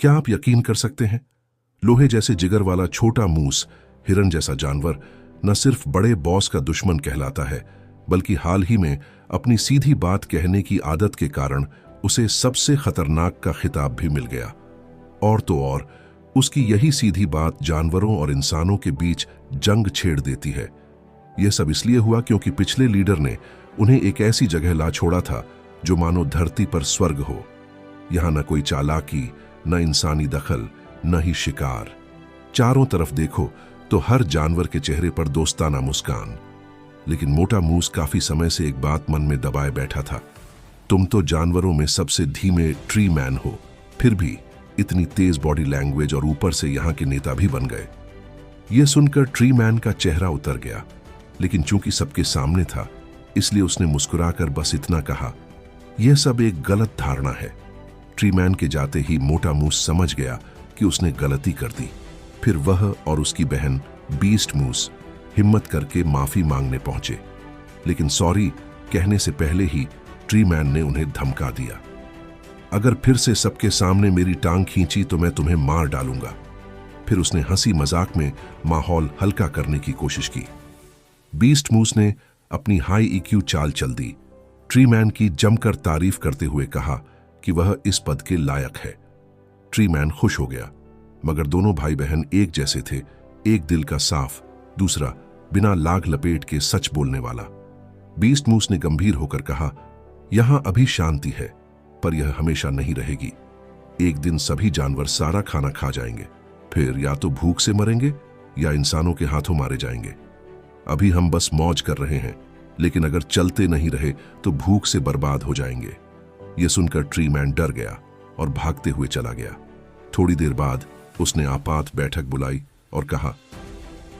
क्या आप यकीन कर सकते हैं, लोहे जैसे जिगर वाला छोटा मूस हिरन जैसा जानवर न सिर्फ बड़े बॉस का दुश्मन कहलाता है, बल्कि हाल ही में अपनी सीधी बात कहने की आदत के कारण उसे सबसे खतरनाक का खिताब भी मिल गया। और तो और उसकी यही सीधी बात जानवरों और इंसानों के बीच जंग छेड़ देती है। यह सब इसलिए हुआ क्योंकि पिछले लीडर ने उन्हें एक ऐसी जगह ला छोड़ा था जो मानो धरती पर स्वर्ग हो। यहां न कोई चालाकी, न इंसानी दखल, न ही शिकार। चारों तरफ देखो तो हर जानवर के चेहरे पर दोस्ताना मुस्कान। लेकिन मोटा मूस काफी समय से एक बात मन में दबाए बैठा था। तुम तो जानवरों में सबसे धीमे ट्री मैन हो, फिर भी इतनी तेज बॉडी लैंग्वेज और ऊपर से यहाँ के नेता भी बन गए। यह सुनकर ट्री मैन का चेहरा उतर गया, लेकिन चूंकि सबके सामने था इसलिए उसने मुस्कुराकर बस इतना कहा, यह सब एक गलत धारणा है। ट्री मैन के जाते ही मोटा मूस समझ गया कि उसने गलती कर दी। फिर वह और उसकी बहन बीस्ट मूस हिम्मत करके माफी मांगने पहुंचे, लेकिन सॉरी कहने से पहले ही ट्री मैन ने उन्हें धमका दिया, अगर फिर से सबके सामने मेरी टांग खींची तो मैं तुम्हें मार डालूंगा। फिर उसने हंसी मजाक में माहौल हल्का करने की कोशिश की। बीस्ट मूस ने अपनी हाई ईक्यू चाल चल दी। ट्री मैन की जमकर तारीफ करते हुए कहा कि वह इस पद के लायक है। ट्री मैन खुश हो गया, मगर दोनों भाई बहन एक जैसे थे, एक दिल का साफ, दूसरा बिना लाग लपेट के सच बोलने वाला। बीस्ट मूस ने गंभीर होकर कहा, यहां अभी शांति है, पर यह हमेशा नहीं रहेगी। एक दिन सभी जानवर सारा खाना खा जाएंगे, फिर या तो भूख से मरेंगे या इंसानों के हाथों मारे जाएंगे। अभी हम बस मौज कर रहे हैं, लेकिन अगर चलते नहीं रहे तो भूख से बर्बाद हो जाएंगे। यह सुनकर ट्री मैन डर गया और भागते हुए चला गया। थोड़ी देर बाद उसने आपात बैठक बुलाई और कहा,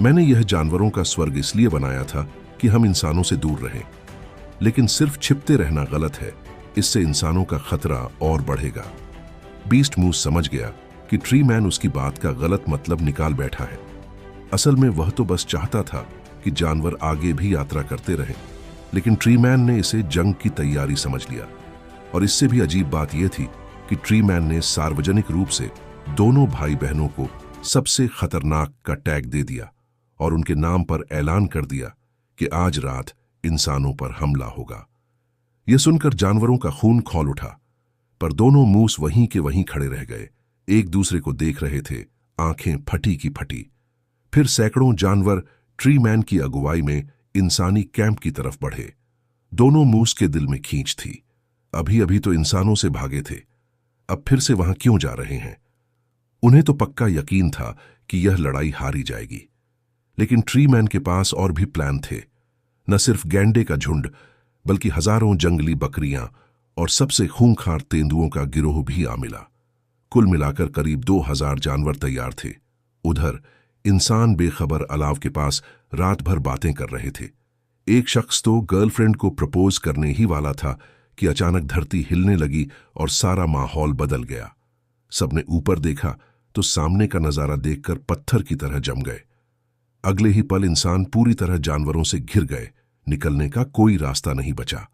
मैंने यह जानवरों का स्वर्ग इसलिए बनाया था कि हम इंसानों से दूर रहें, लेकिन सिर्फ छिपते रहना गलत है, इससे इंसानों का खतरा और बढ़ेगा। बीस्ट मूस समझ गया कि ट्री मैन उसकी बात का गलत मतलब निकाल बैठा है। असल में वह तो बस चाहता था कि जानवर आगे भी यात्रा करते रहें, लेकिन ट्री मैन ने इसे जंग की तैयारी समझ लिया। और इससे भी अजीब बात यह थी कि ट्री मैन ने सार्वजनिक रूप से दोनों भाई बहनों को सबसे खतरनाक का टैग दे दिया और उनके नाम पर ऐलान कर दिया कि आज रात इंसानों पर हमला होगा। यह सुनकर जानवरों का खून खौल उठा, पर दोनों मूस वहीं के वहीं खड़े रह गए, एक दूसरे को देख रहे थे, आंखें फटी की फटी। फिर सैकड़ों जानवर ट्री मैन की अगुवाई में इंसानी कैंप की तरफ बढ़े। दोनों मूस के दिल में खींच थी, अभी अभी तो इंसानों से भागे थे, अब फिर से वहां क्यों जा रहे हैं। उन्हें तो पक्का यकीन था कि यह लड़ाई हारी जाएगी, लेकिन ट्री मैन के पास और भी प्लान थे। न सिर्फ गैंडे का झुंड, बल्कि हजारों जंगली बकरियां और सबसे खूंखार तेंदुओं का गिरोह भी आ मिला। कुल मिलाकर करीब 2000 जानवर तैयार थे। उधर इंसान बेखबर अलाव के पास रात भर बातें कर रहे थे। एक शख्स तो गर्लफ्रेंड को प्रपोज करने ही वाला था कि अचानक धरती हिलने लगी और सारा माहौल बदल गया। सबने ऊपर देखा तो सामने का नजारा देखकर पत्थर की तरह जम गए। अगले ही पल इंसान पूरी तरह जानवरों से घिर गए, निकलने का कोई रास्ता नहीं बचा।